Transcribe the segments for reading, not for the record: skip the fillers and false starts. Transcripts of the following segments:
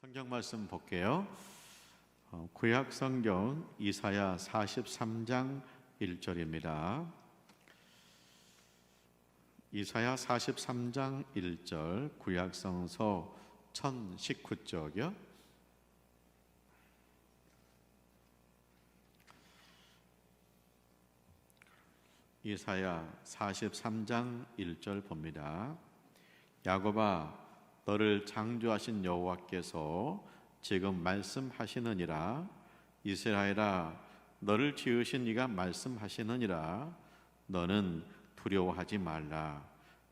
성경 말씀 볼게요. 구약 성경 이사야 43장 1절입니다. 이사야 43장 1절 구약 성서 1019쪽이요. 이사야 43장 1절 봅니다. 야곱아, 너를 창조하신 여호와께서 지금 말씀하시느니라. 이스라엘아, 너를 지으신 이가 말씀하시느니라. 너는 두려워하지 말라.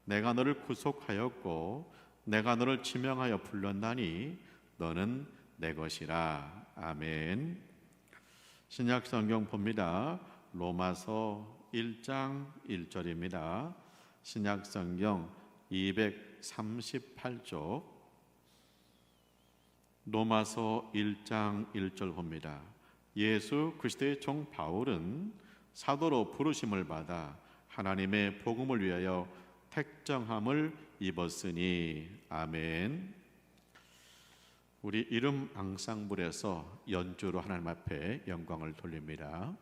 내가 너를 구속하였고 내가 너를 지명하여 불렀나니 너는 내 것이라. 아멘. 신약 성경 봅니다. 로마서 1장 1절입니다. 신약 성경 238쪽 로마서 1장 1절 봅니다. 예수 그리스도의 종 바울은 사도로 부르심을 받아 하나님의 복음을 위하여 택정함을 입었으니. 아멘. 우리 이름 앙상블에서 연주로 하나님 앞에 영광을 돌립니다.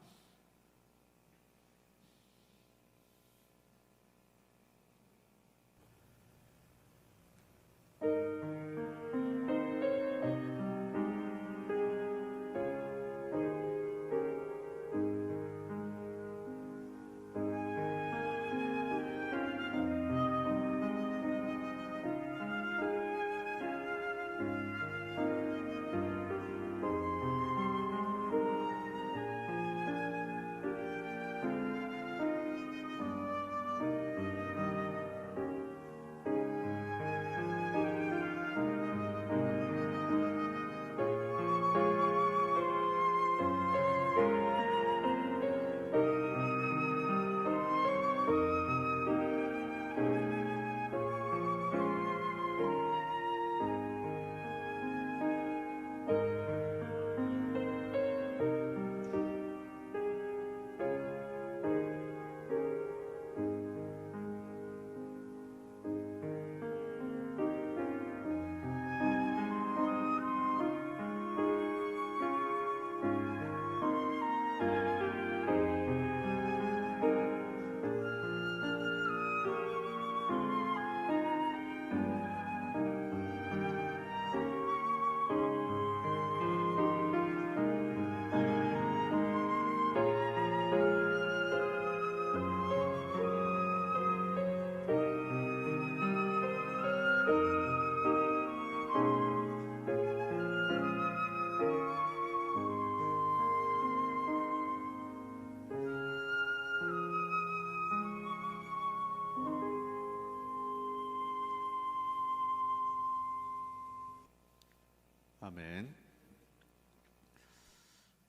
아멘.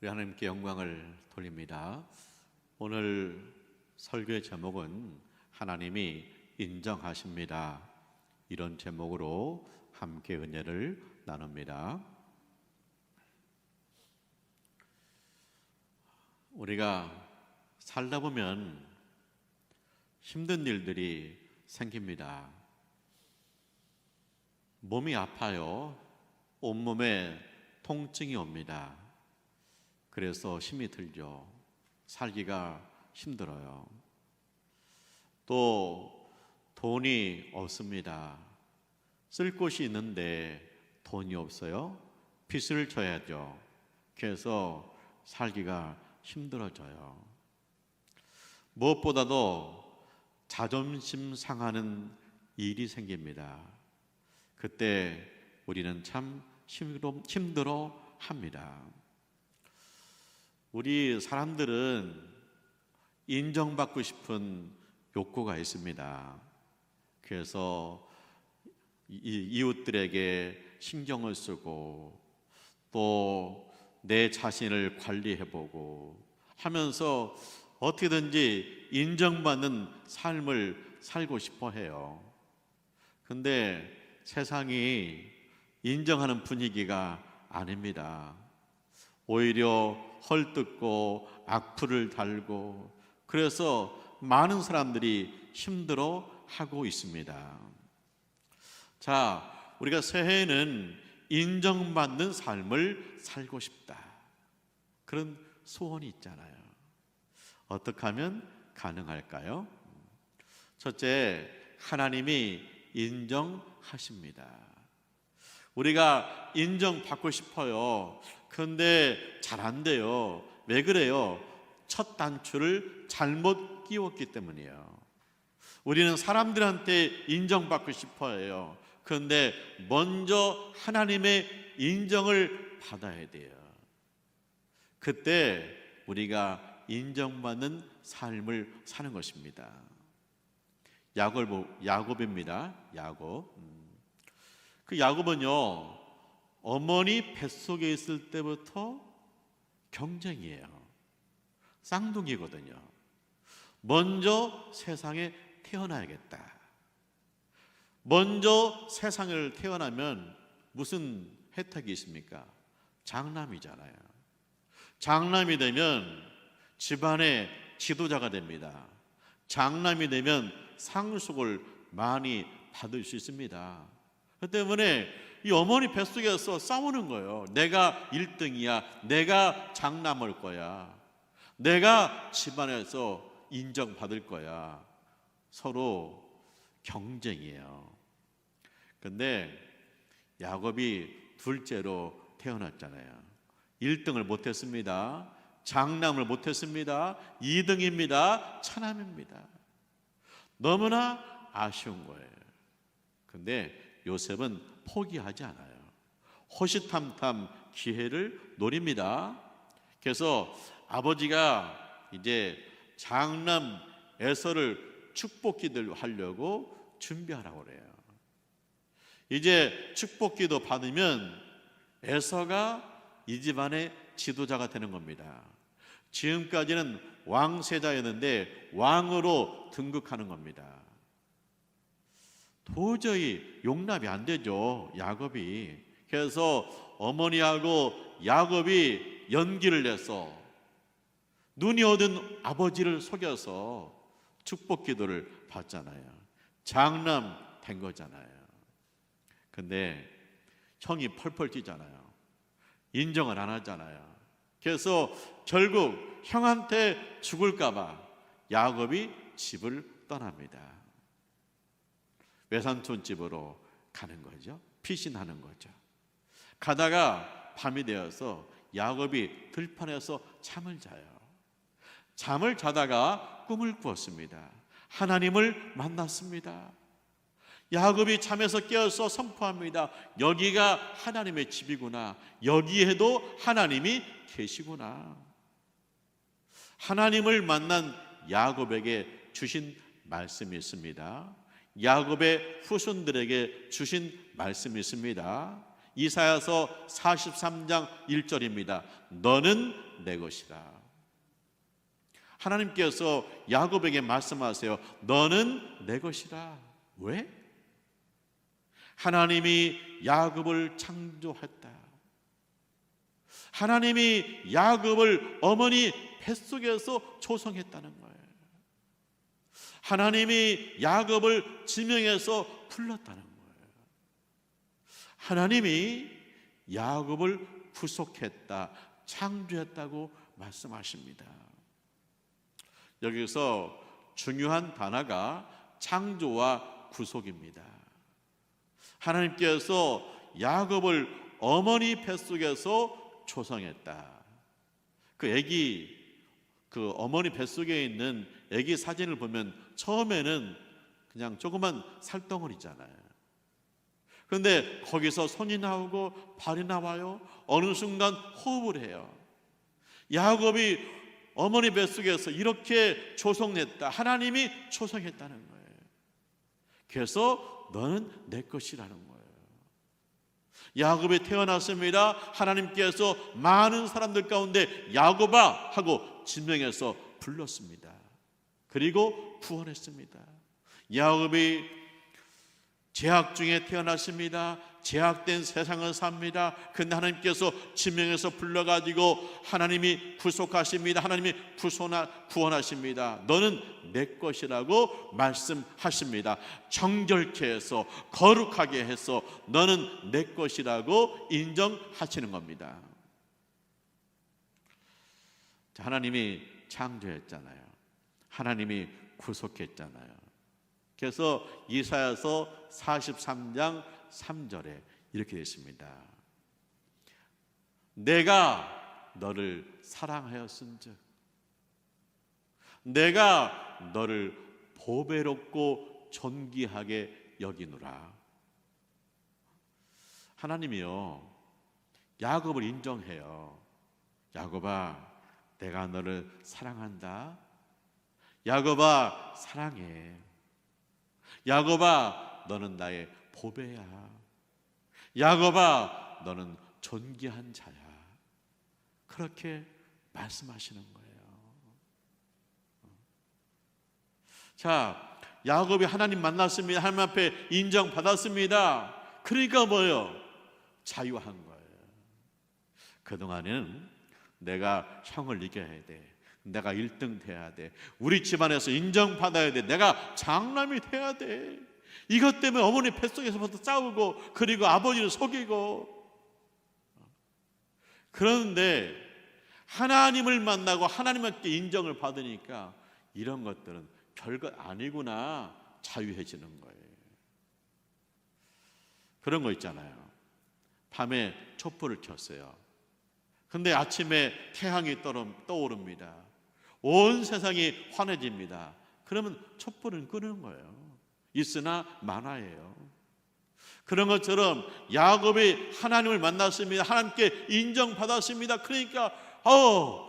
우리 하나님께 영광을 돌립니다. 오늘 설교의 제목은 하나님이 인정하십니다. 이런 제목으로 함께 은혜를 나눕니다. 우리가 살다 보면 힘든 일들이 생깁니다. 몸이 아파요. 온몸에 통증이 옵니다. 그래서 힘이 들죠. 살기가 힘들어요. 또 돈이 없습니다. 쓸 곳이 있는데 돈이 없어요. 빚을 져야죠. 그래서 살기가 힘들어져요. 무엇보다도 자존심 상하는 일이 생깁니다. 그때 우리는 참 힘들어 합니다. 우리 사람들은 인정받고 싶은 욕구가 있습니다. 그래서 이웃들에게 신경을 쓰고 또 내 자신을 관리해보고 하면서 어떻게든지 인정받는 삶을 살고 싶어 해요. 근데 세상이 인정하는 분위기가 아닙니다. 오히려 헐뜯고 악플을 달고 그래서 많은 사람들이 힘들어 하고 있습니다. 자, 우리가 새해에는 인정받는 삶을 살고 싶다. 그런 소원이 있잖아요. 어떻게 하면 가능할까요? 첫째, 하나님이 인정하십니다. 우리가 인정받고 싶어요. 그런데 잘 안 돼요. 왜 그래요? 첫 단추를 잘못 끼웠기 때문이에요. 우리는 사람들한테 인정받고 싶어요. 그런데 먼저 하나님의 인정을 받아야 돼요. 그때 우리가 인정받는 삶을 사는 것입니다. 야곱입니다. 야곱. 그 야곱은요, 어머니 뱃속에 있을 때부터 경쟁이에요. 쌍둥이거든요. 먼저 세상에 태어나야겠다. 먼저 세상을 태어나면 무슨 혜택이 있습니까? 장남이잖아요. 장남이 되면 집안의 지도자가 됩니다. 장남이 되면 상속을 많이 받을 수 있습니다. 그 때문에 이 어머니 뱃속에서 싸우는 거예요. 내가 1등이야. 내가 장남할 거야. 내가 집안에서 인정받을 거야. 서로 경쟁이에요. 근데 야곱이 둘째로 태어났잖아요. 1등을 못했습니다. 장남을 못했습니다. 2등입니다. 차남입니다. 너무나 아쉬운 거예요. 근데 요셉은 포기하지 않아요. 호시탐탐 기회를 노립니다. 그래서 아버지가 이제 장남 에서를 축복기도를 하려고 준비하라고 그래요. 이제 축복기도 받으면 에서가 이 집안의 지도자가 되는 겁니다. 지금까지는 왕세자였는데 왕으로 등극하는 겁니다. 도저히 용납이 안 되죠, 야곱이. 그래서 어머니하고 야곱이 연기를 내서 눈이 어두운 아버지를 속여서 축복기도를 받잖아요. 장남 된 거잖아요. 근데 형이 펄펄 뛰잖아요. 인정을 안 하잖아요. 그래서 결국 형한테 죽을까 봐 야곱이 집을 떠납니다. 외삼촌 집으로 가는 거죠. 피신하는 거죠. 가다가 밤이 되어서 야곱이 들판에서 잠을 자요. 잠을 자다가 꿈을 꾸었습니다. 하나님을 만났습니다. 야곱이 잠에서 깨어서 선포합니다. 여기가 하나님의 집이구나. 여기에도 하나님이 계시구나. 하나님을 만난 야곱에게 주신 말씀이 있습니다. 야곱의 후손들에게 주신 말씀이 있습니다. 이사야서 43장 1절입니다. 너는 내 것이라. 하나님께서 야곱에게 말씀하세요. 너는 내 것이라. 왜? 하나님이 야곱을 창조했다. 하나님이 야곱을 어머니 뱃속에서 조성했다는 거예요. 하나님이 야곱을 지명해서 불렀다는 거예요. 하나님이 야곱을 구속했다, 창조했다고 말씀하십니다. 여기서 중요한 단어가 창조와 구속입니다. 하나님께서 야곱을 어머니 뱃속에서 조성했다. 그 어머니 뱃속에 있는 아기 사진을 보면 처음에는 그냥 조그만 살덩어리잖아요. 그런데 거기서 손이 나오고 발이 나와요. 어느 순간 호흡을 해요. 야곱이 어머니 뱃속에서 이렇게 조성했다. 하나님이 조성했다는 거예요. 그래서 너는 내 것이라는 거예요. 야곱이 태어났습니다. 하나님께서 많은 사람들 가운데 야곱아 하고 지명해서 불렀습니다. 그리고 구원했습니다. 야곱이 재학 중에 태어났습니다. 제약된 세상을 삽니다. 근데 하나님께서 지명해서 불러가지고 하나님이 구속하십니다. 하나님이 구원하십니다. 너는 내 것이라고 말씀하십니다. 정결케 해서 거룩하게 해서 너는 내 것이라고 인정하시는 겁니다. 하나님이 창조했잖아요. 하나님이 구속했잖아요. 그래서 이사야서 43장 3절에 이렇게 되어 있습니다. 내가 너를 사랑하였은즉 내가 너를 보배롭고 존귀하게 여기노라. 하나님이요, 야곱을 인정해요. 야곱아, 내가 너를 사랑한다. 야곱아, 사랑해. 야곱아, 너는 나의 보배야. 야곱아, 너는 존귀한 자야. 그렇게 말씀하시는 거예요. 자, 야곱이 하나님 만났습니다. 하나님 앞에 인정받았습니다. 그러니까 뭐예요? 자유한 거예요. 그동안에는 내가 형을 이겨야 돼. 내가 1등 돼야 돼. 우리 집안에서 인정받아야 돼. 내가 장남이 돼야 돼. 이것 때문에 어머니 뱃속에서부터 싸우고, 그리고 아버지를 속이고. 그런데 하나님을 만나고 하나님께 인정을 받으니까 이런 것들은 별것 아니구나, 자유해지는 거예요. 그런 거 있잖아요. 밤에 촛불을 켰어요. 근데 아침에 태양이 떠오릅니다. 온 세상이 환해집니다. 그러면 촛불은 끄는 거예요. 있으나 만화예요. 그런 것처럼 야곱이 하나님을 만났습니다. 하나님께 인정받았습니다. 그러니까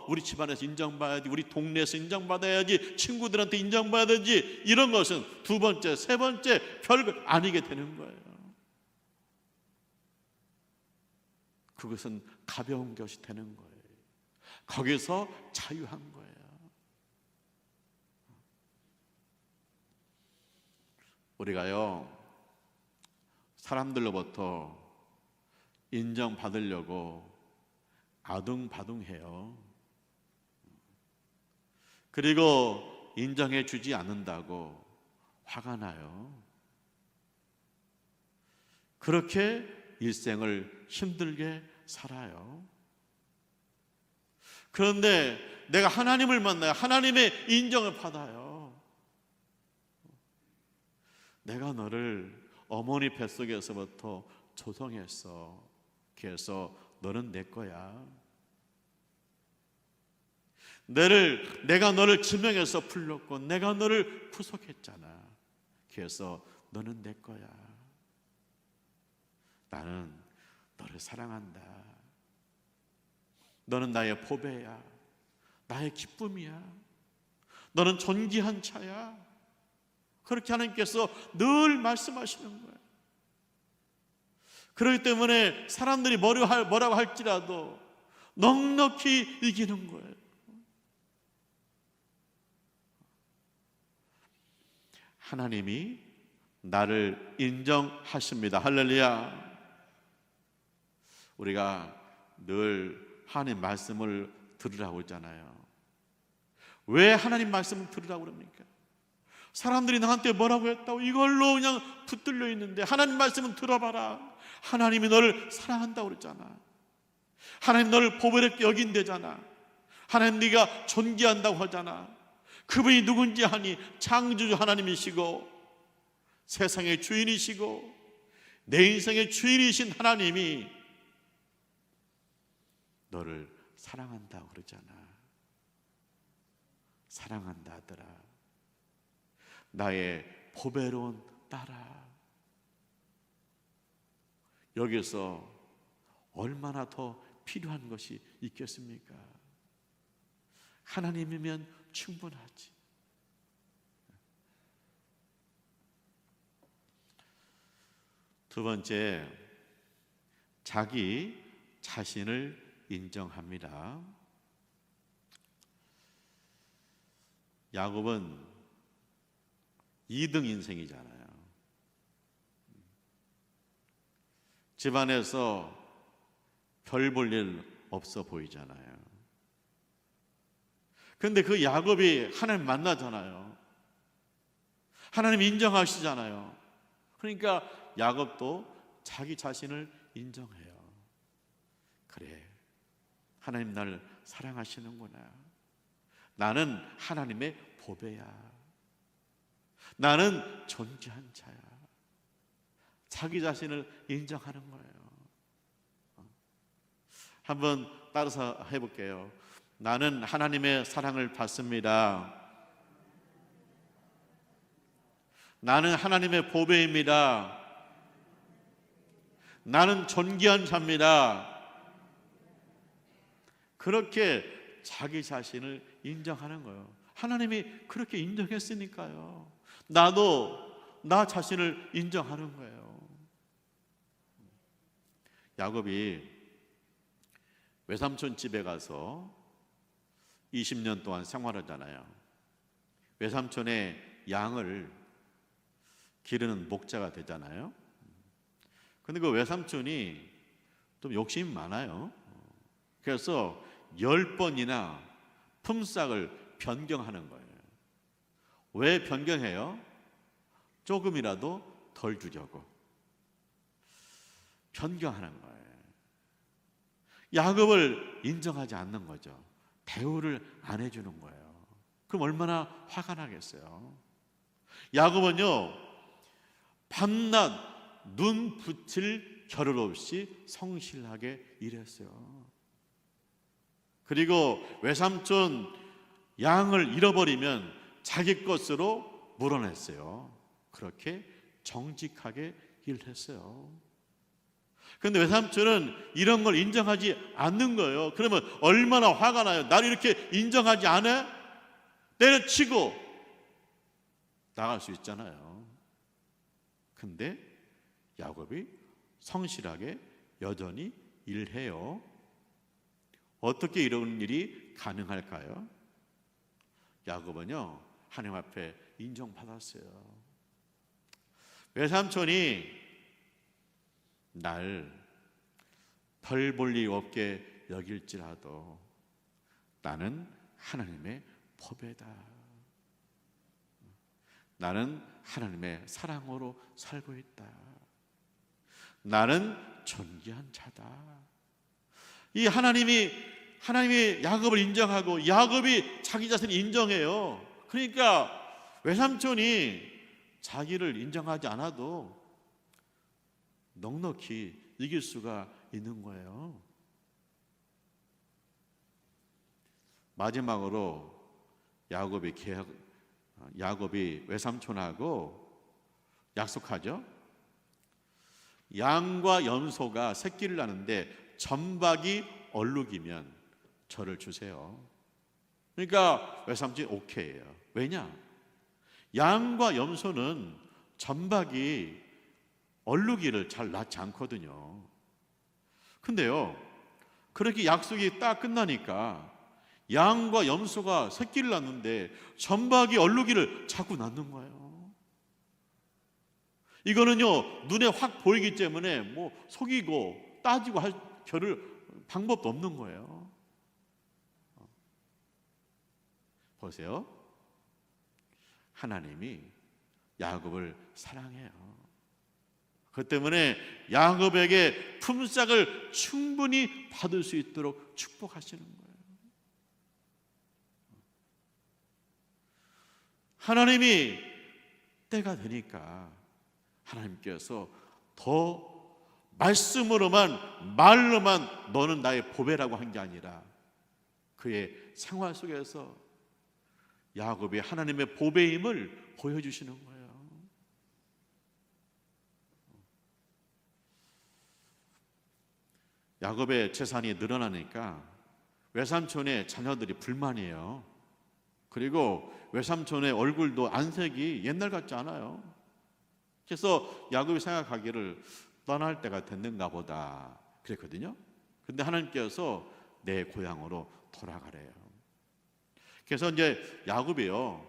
우리 집안에서 인정받아야지, 우리 동네에서 인정받아야지, 친구들한테 인정받아야지, 이런 것은 두 번째, 세 번째 별거 아니게 되는 거예요. 그것은 가벼운 것이 되는 거예요. 거기서 자유한 거예요. 우리가요, 사람들로부터 인정받으려고 아둥바둥해요. 그리고 인정해 주지 않는다고 화가 나요. 그렇게 일생을 힘들게 살아요. 그런데 내가 하나님을 만나요. 하나님의 인정을 받아요. 내가 너를 어머니 뱃속에서부터 조성했어. 그래서 너는 내 거야. 내가 너를 지명해서 불렀고 내가 너를 구속했잖아. 그래서 너는 내 거야. 나는 너를 사랑한다. 너는 나의 보배야. 나의 기쁨이야. 너는 존귀한 자야. 그렇게 하나님께서 늘 말씀하시는 거예요. 그렇기 때문에 사람들이 뭐라고 할지라도 넉넉히 이기는 거예요. 하나님이 나를 인정하십니다. 할렐루야. 우리가 늘 하나님 말씀을 들으라고 했잖아요. 왜 하나님 말씀을 들으라고 그럽니까? 사람들이 나한테 뭐라고 했다고 이걸로 그냥 붙들려 있는데 하나님 말씀은 들어봐라. 하나님이 너를 사랑한다고 그랬잖아. 하나님 너를 보배롭게 여긴대잖아. 하나님 네가 존귀한다고 하잖아. 그분이 누군지 아니? 창조주 하나님이시고 세상의 주인이시고 내 인생의 주인이신 하나님이 너를 사랑한다고 그러잖아. 사랑한다 하더라. 나의 보배로운 딸아. 여기서 얼마나 더 필요한 것이 있겠습니까? 하나님이면 충분하지. 두 번째, 자기 자신을 인정합니다. 야곱은 2등 인생이잖아요. 집안에서 별 볼 일 없어 보이잖아요. 그런데 그 야곱이 하나님 만나잖아요. 하나님 인정하시잖아요. 그러니까 야곱도 자기 자신을 인정해요. 그래, 하나님 나를 사랑하시는구나. 나는 하나님의 보배야. 나는 존귀한 자야. 자기 자신을 인정하는 거예요. 한번 따라서 해볼게요. 나는 하나님의 사랑을 받습니다. 나는 하나님의 보배입니다. 나는 존귀한 자입니다. 그렇게 자기 자신을 인정하는 거예요. 하나님이 그렇게 인정했으니까요. 나도 나 자신을 인정하는 거예요. 야곱이 외삼촌 집에 가서 20년 동안 생활하잖아요. 외삼촌의 양을 기르는 목자가 되잖아요. 근데 그 외삼촌이 좀 욕심이 많아요. 그래서 10번이나 품삯을 변경하는 거예요. 왜 변경해요? 조금이라도 덜 주려고 변경하는 거예요. 야곱을 인정하지 않는 거죠. 대우를 안 해주는 거예요. 그럼 얼마나 화가 나겠어요. 야곱은요, 밤낮 눈 붙일 겨를 없이 성실하게 일했어요. 그리고 외삼촌 양을 잃어버리면 자기 것으로 물어냈어요. 그렇게 정직하게 일했어요. 그런데 외삼촌은 이런 걸 인정하지 않는 거예요. 그러면 얼마나 화가 나요. 나를 이렇게 인정하지 않아? 때려치고 나갈 수 있잖아요. 근데 야곱이 성실하게 여전히 일해요. 어떻게 이런 일이 가능할까요? 야곱은요, 하나님 앞에 인정받았어요. 외삼촌이 날 별 볼 일 없게 여길지라도 나는 하나님의 보배다. 나는 하나님의 사랑으로 살고 있다. 나는 존귀한 자다. 이 하나님이 야곱을 인정하고 야곱이 자기 자신을 인정해요. 그러니까 외삼촌이 자기를 인정하지 않아도 넉넉히 이길 수가 있는 거예요. 마지막으로 야곱이 외삼촌하고 약속하죠. 양과 염소가 새끼를 낳는데 점박이 얼룩이면 저를 주세요. 그러니까 외삼촌이 오케이예요. 왜냐? 양과 염소는 점박이 얼룩이를 잘 낳지 않거든요. 근데요, 그렇게 약속이 딱 끝나니까 양과 염소가 새끼를 낳는데 점박이 얼룩이를 자꾸 낳는 거예요. 이거는요, 눈에 확 보이기 때문에 뭐 속이고 따지고 할 방법도 없는 거예요. 보세요. 하나님이 야곱을 사랑해요. 그 때문에 야곱에게 품삯을 충분히 받을 수 있도록 축복하시는 거예요. 하나님이 때가 되니까 하나님께서 더 말로만 너는 나의 보배라고 한 게 아니라 그의 생활 속에서 야곱이 하나님의 보배임을 보여주시는 거예요. 야곱의 재산이 늘어나니까 외삼촌의 자녀들이 불만이에요. 그리고 외삼촌의 얼굴도 안색이 옛날 같지 않아요. 그래서 야곱이 생각하기를 떠날 때가 됐는가 보다 그랬거든요. 근데 하나님께서 내 고향으로 돌아가래요. 그래서 이제 야곱이요,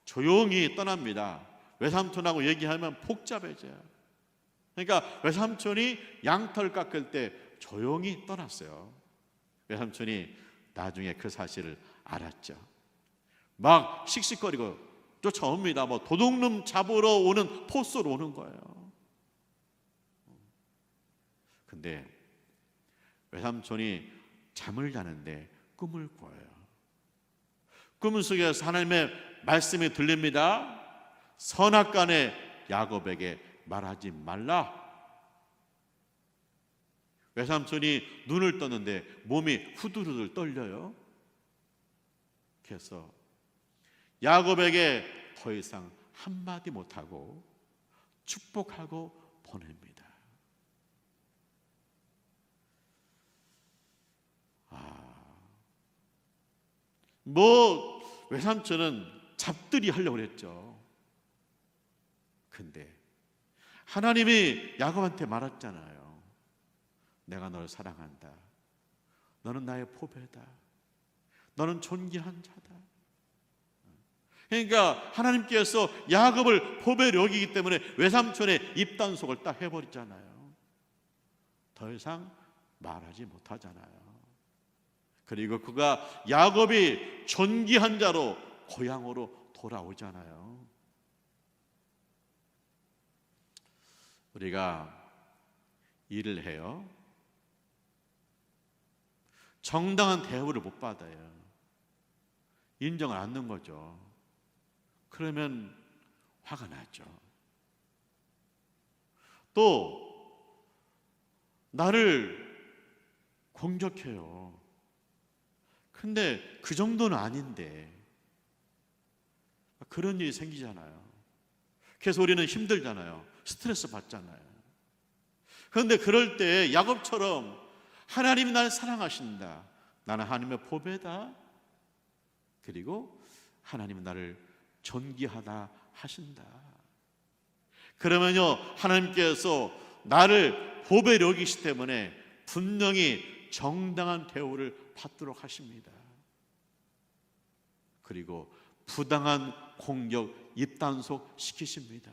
조용히 떠납니다. 외삼촌하고 얘기하면 복잡해져요. 그러니까 외삼촌이 양털 깎을 때 조용히 떠났어요. 외삼촌이 나중에 그 사실을 알았죠. 막 씩씩거리고 쫓아옵니다. 뭐 도둑놈 잡으러 오는 포스로 오는 거예요. 근데 외삼촌이 잠을 자는데 꿈을 꿔요. 꿈 속에서 하나님의 말씀이 들립니다. 선악간에 야곱에게 말하지 말라. 외삼촌이 눈을 떴는데 몸이 후들후들 떨려요. 그래서 야곱에게 더 이상 한마디 못하고 축복하고 보냅니다. 외삼촌은 잡들이 하려고 했죠. 근데 하나님이 야곱한테 말했잖아요. 내가 너를 사랑한다. 너는 나의 보배다. 너는 존귀한 자다. 그러니까 하나님께서 야곱을 보배로 여기기 때문에 외삼촌의 입단속을 딱 해버리잖아요. 더 이상 말하지 못하잖아요. 그리고 그가 야곱이 존귀한 자로 고향으로 돌아오잖아요. 우리가 일을 해요. 정당한 대우를 못 받아요. 인정을 안 하는 거죠. 그러면 화가 나죠. 또 나를 공격해요. 근데 그 정도는 아닌데 그런 일이 생기잖아요. 그래서 우리는 힘들잖아요. 스트레스 받잖아요. 그런데 그럴 때 야곱처럼 하나님이 나를 사랑하신다. 나는 하나님의 보배다. 그리고 하나님은 나를 존귀하다 하신다. 그러면요, 하나님께서 나를 보배로 여기시기 때문에 분명히 정당한 대우를 받도록 하십니다. 그리고 부당한 공격, 입단속 시키십니다.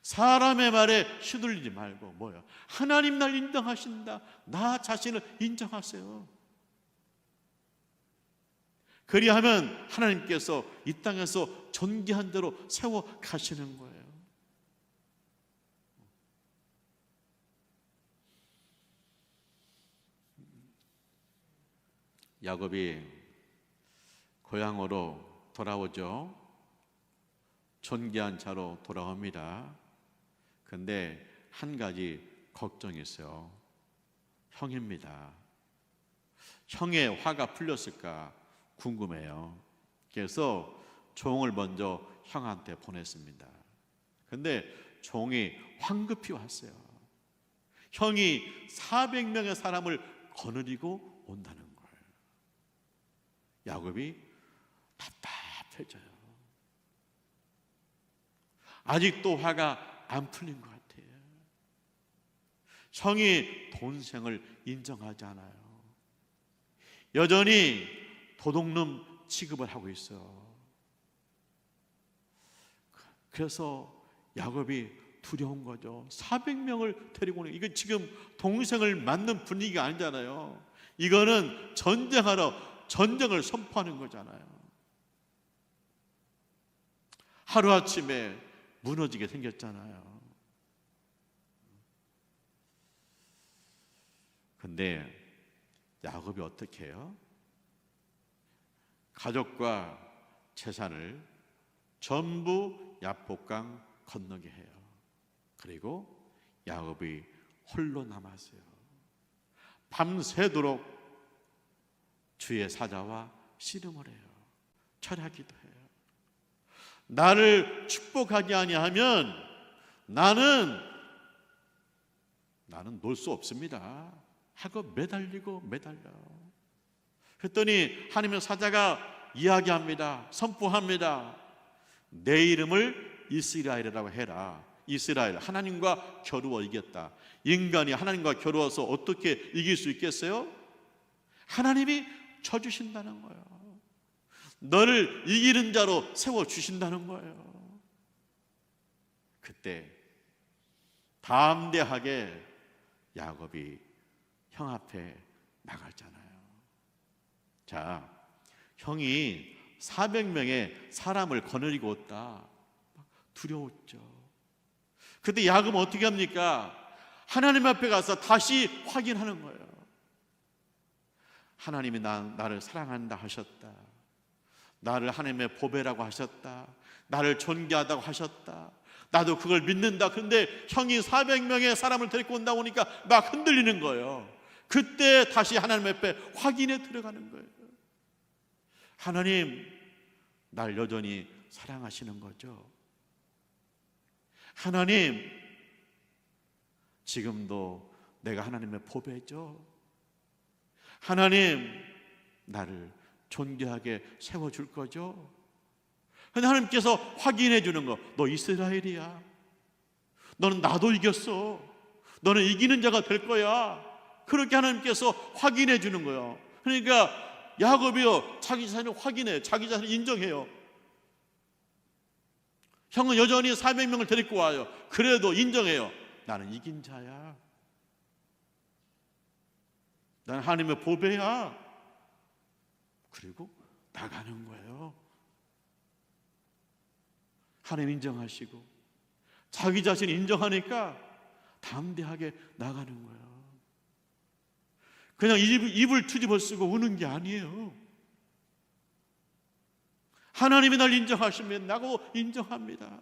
사람의 말에 휘둘리지 말고 뭐요? 하나님 날 인정하신다. 나 자신을 인정하세요. 그리하면 하나님께서 이 땅에서 존귀한 대로 세워 가시는 거예요. 야곱이 고향으로 돌아오죠. 존귀한 자로 돌아옵니다. 근데 한 가지 걱정이 있어요. 형입니다. 형의 화가 풀렸을까 궁금해요. 그래서 종을 먼저 형한테 보냈습니다. 근데 종이 황급히 왔어요. 형이 400명의 사람을 거느리고 온다는 거예요. 야곱이 답답해져요. 아직도 화가 안 풀린 것 같아요. 형이 동생을 인정하지 않아요. 여전히 도둑놈 취급을 하고 있어요. 그래서 야곱이 두려운 거죠. 400명을 데리고 오는, 이거 지금 동생을 맞는 분위기가 아니잖아요. 이거는 전쟁을 선포하는 거잖아요. 하루아침에 무너지게 생겼잖아요. 근데 야곱이 어떻게 해요? 가족과 재산을 전부 야복강 건너게 해요. 그리고 야곱이 홀로 남았어요. 밤새도록 주의 사자와 씨름을 해요. 철야기도 해요. 나를 축복하지 아니하면 나는 놀 수 없습니다 하고 매달려. 그랬더니 하나님의 사자가 이야기합니다. 선포합니다. 내 이름을 이스라엘이라고 해라. 이스라엘, 하나님과 겨루어 이겼다. 인간이 하나님과 겨루어서 어떻게 이길 수 있겠어요? 하나님이 쳐주신다는 거예요. 너를 이기는 자로 세워주신다는 거예요. 그때 담대하게 야곱이 형 앞에 나갔잖아요. 자, 형이 400명의 사람을 거느리고 왔다. 두려웠죠. 그때 야곱은 어떻게 합니까? 하나님 앞에 가서 다시 확인하는 거예요. 하나님이 나를 사랑한다 하셨다. 나를 하나님의 보배라고 하셨다. 나를 존귀하다고 하셨다. 나도 그걸 믿는다. 근데 형이 400명의 사람을 데리고 온다 보니까 막 흔들리는 거예요. 그때 다시 하나님 앞에 확인에 들어가는 거예요. 하나님, 날 여전히 사랑하시는 거죠? 하나님, 지금도 내가 하나님의 보배죠? 하나님, 나를 존귀하게 세워줄 거죠? 하나님께서 확인해 주는 거, 너 이스라엘이야. 너는 나도 이겼어. 너는 이기는 자가 될 거야. 그렇게 하나님께서 확인해 주는 거예요. 그러니까 야곱이요, 자기 자신을 확인해, 자기 자신을 인정해요. 형은 여전히 400명을 데리고 와요. 그래도 인정해요. 나는 이긴 자야. 나는 하나님의 보배야. 그리고 나가는 거예요. 하나님 인정하시고 자기 자신 인정하니까 담대하게 나가는 거예요. 그냥 입을 뒤집어 쓰고 우는 게 아니에요. 하나님이 날 인정하시면 나도 인정합니다.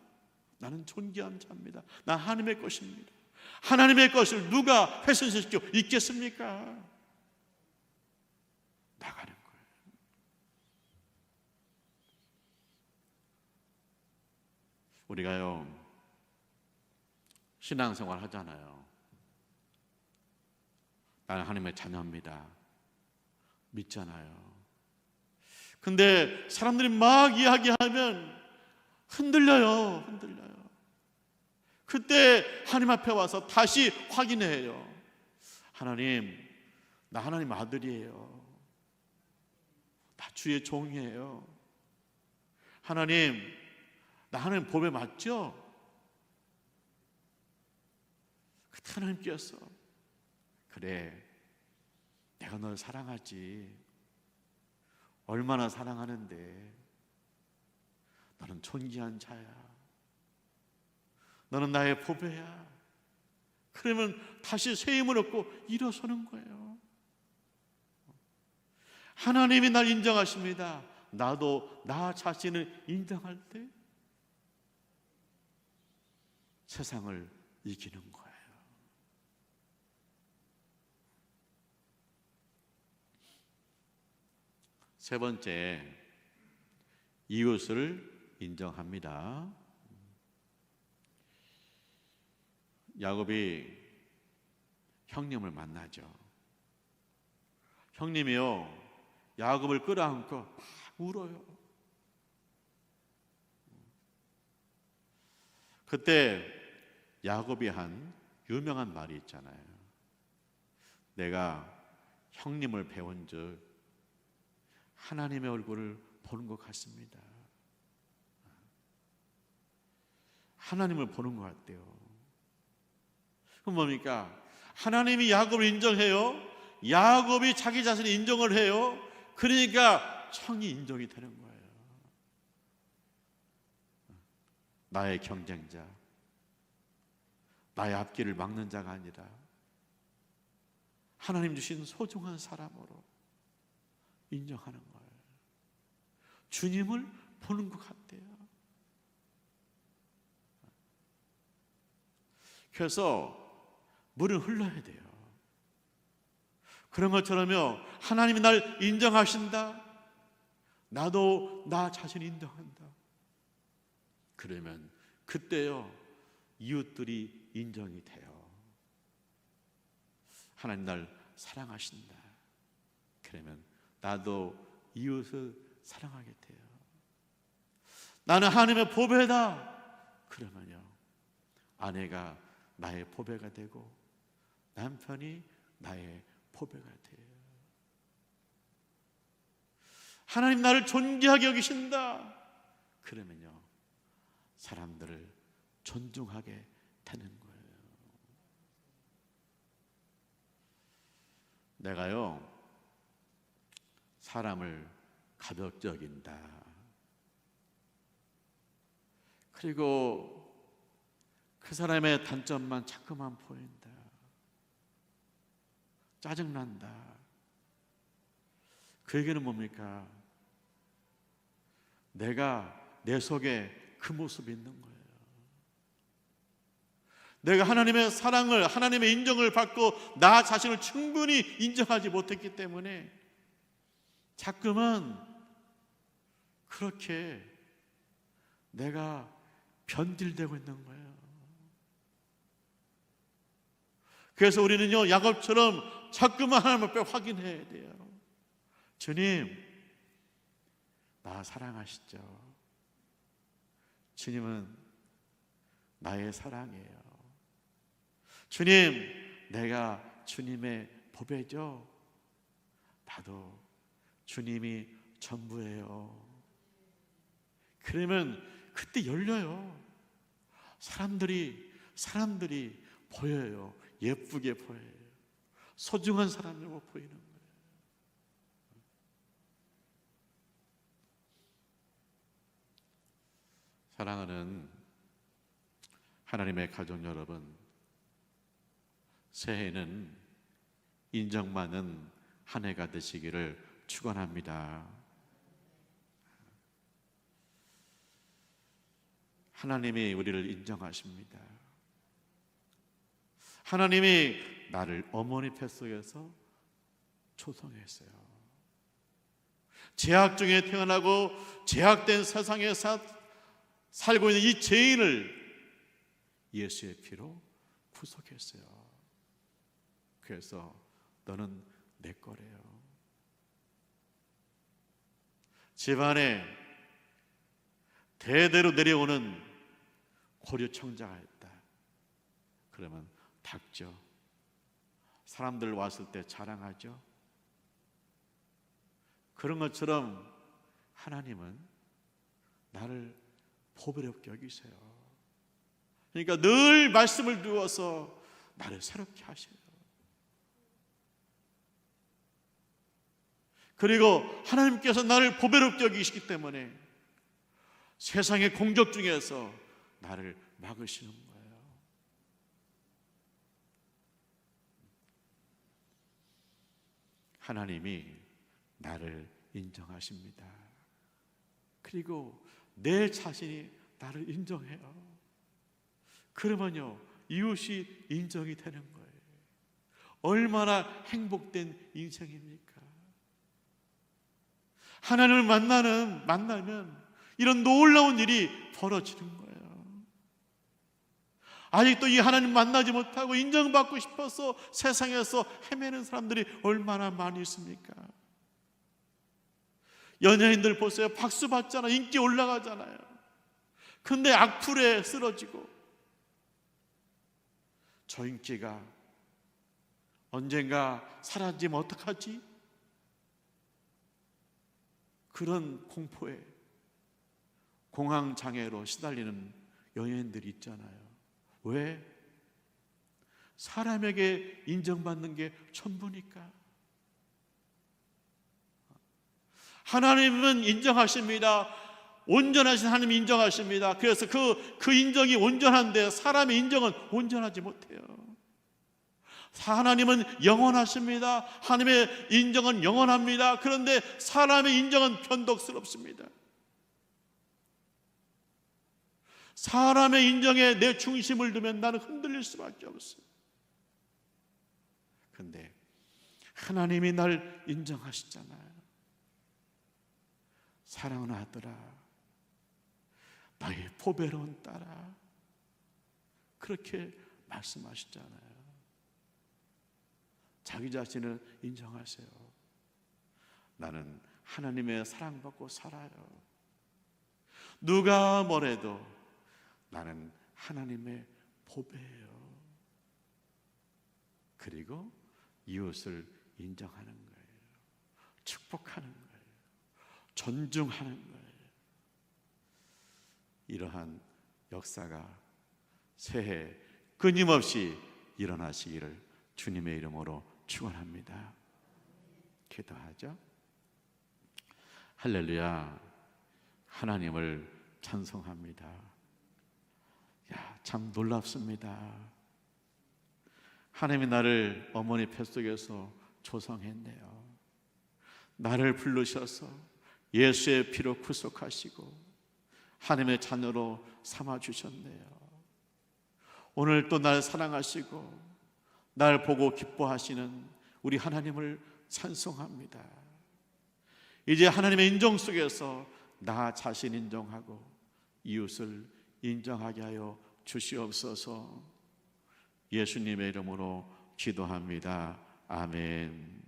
나는 존귀한 자입니다. 나 하나님의 것입니다. 하나님의 것을 누가 훼손시켜 있겠습니까? 나가는 거예요. 우리가요, 신앙생활 하잖아요. 나는 하나님의 자녀입니다. 믿잖아요. 근데 사람들이 막 이야기하면 흔들려요. 그때 하나님 앞에 와서 다시 확인해요. 하나님, 나 하나님 아들이에요. 나 주의 종이에요. 하나님, 나 하나님 보배 맞죠? 그때 하나님께서 그래, 내가 널 사랑하지. 얼마나 사랑하는데. 너는 존귀한 자야. 너는 나의 보배야. 그러면 다시 새 힘을 얻고 일어서는 거예요. 하나님이 날 인정하십니다. 나도 나 자신을 인정할 때 세상을 이기는 거예요. 세 번째, 이웃을 인정합니다. 야곱이 형님을 만나죠. 형님이요, 야곱을 끌어안고 막 울어요. 그때 야곱이 한 유명한 말이 있잖아요. 내가 형님을 배운 즉 하나님의 얼굴을 보는 것 같습니다. 하나님을 보는 것 같대요. 그럼 뭡니까? 하나님이 야곱을 인정해요. 야곱이 자기 자신을 인정을 해요. 그러니까 형이 인정이 되는 거예요. 나의 경쟁자, 나의 앞길을 막는 자가 아니라 하나님 주신 소중한 사람으로 인정하는 거예요. 주님을 보는 것 같대요. 그래서 물은 흘러야 돼요. 그런 것처럼요, 하나님이 날 인정하신다. 나도 나 자신 인정한다. 그러면 그때요, 이웃들이 인정이 돼요. 하나님 날 사랑하신다. 그러면 나도 이웃을 사랑하게 돼요. 나는 하나님의 보배다. 그러면요, 아내가 나의 보배가 되고 남편이 나의 보배가 돼요. 하나님 나를 존귀하게 여기신다. 그러면요, 사람들을 존중하게 되는 거예요. 내가요, 사람을 가볍게 여긴다. 그리고 그 사람의 단점만 자꾸만 보인다. 짜증난다. 그 얘기는 뭡니까? 내가 내 속에 그 모습이 있는 거예요. 내가 하나님의 사랑을, 하나님의 인정을 받고 나 자신을 충분히 인정하지 못했기 때문에 자꾸만 그렇게 내가 변질되고 있는 거예요. 그래서 우리는요, 야곱처럼 자꾸만 하나님 앞에 확인해야 돼요. 주님, 나 사랑하시죠? 주님은 나의 사랑이에요. 주님, 내가 주님의 보배죠? 나도 주님이 전부예요. 그러면 그때 열려요. 사람들이 보여요. 예쁘게 보여요. 소중한 사람으로 보이는 거예요. 사랑하는 하나님의 가족 여러분, 새해는 인정받는 한 해가 되시기를 축원합니다. 하나님이 우리를 인정하십니다. 하나님이 나를 어머니 뱃속에서 초성했어요. 죄악 중에 태어나고 죄악된 세상에 살고 있는 이 죄인을 예수의 피로 구속했어요. 그래서 너는 내 거래요. 집안에 대대로 내려오는 고려청자가 있다. 그러면 닦죠. 사람들 왔을 때 자랑하죠. 그런 것처럼 하나님은 나를 보배롭게 여기세요. 그러니까 늘 말씀을 두어서 나를 새롭게 하셔요. 그리고 하나님께서 나를 보배롭게 여기시기 때문에 세상의 공적 중에서 나를 막으시는 거예요. 하나님이 나를 인정하십니다. 그리고 내 자신이 나를 인정해요. 그러면요, 이웃이 인정이 되는 거예요. 얼마나 행복된 인생입니까? 하나님을 만나면 이런 놀라운 일이 벌어지는 거예요. 아직도 이 하나님 만나지 못하고 인정받고 싶어서 세상에서 헤매는 사람들이 얼마나 많이 있습니까? 연예인들 보세요. 박수 받잖아. 인기 올라가잖아요. 근데 악플에 쓰러지고, 저 인기가 언젠가 사라지면 어떡하지? 그런 공포에 공황장애로 시달리는 연예인들이 있잖아요. 왜? 사람에게 인정받는 게 전부니까. 하나님은 인정하십니다. 온전하신 하나님이 인정하십니다. 그래서 그 인정이 온전한데 사람의 인정은 온전하지 못해요. 하나님은 영원하십니다. 하나님의 인정은 영원합니다. 그런데 사람의 인정은 변덕스럽습니다. 사람의 인정에 내 중심을 두면 나는 흔들릴 수밖에 없어요. 그런데 하나님이 날 인정하시잖아요. 사랑하는 아들아, 나의 보배로운 딸아, 그렇게 말씀하시잖아요. 자기 자신을 인정하세요. 나는 하나님의 사랑받고 살아요. 누가 뭐래도 나는 하나님의 보배예요. 그리고 이웃을 인정하는 거예요. 축복하는 거예요. 존중하는 거예요. 이러한 역사가 새해 끊임없이 일어나시기를 주님의 이름으로 축원합니다. 기도하죠. 할렐루야. 하나님을 찬송합니다. 참 놀랍습니다. 하나님이 나를 어머니 뱃속에서 조성했네요. 나를 부르셔서 예수의 피로 구속하시고 하나님의 자녀로 삼아주셨네요. 오늘 또 날 사랑하시고 날 보고 기뻐하시는 우리 하나님을 찬송합니다. 이제 하나님의 인정 속에서 나 자신 인정하고 이웃을 인정하게 하여 주시옵소서. 예수님의 이름으로 기도합니다. 아멘.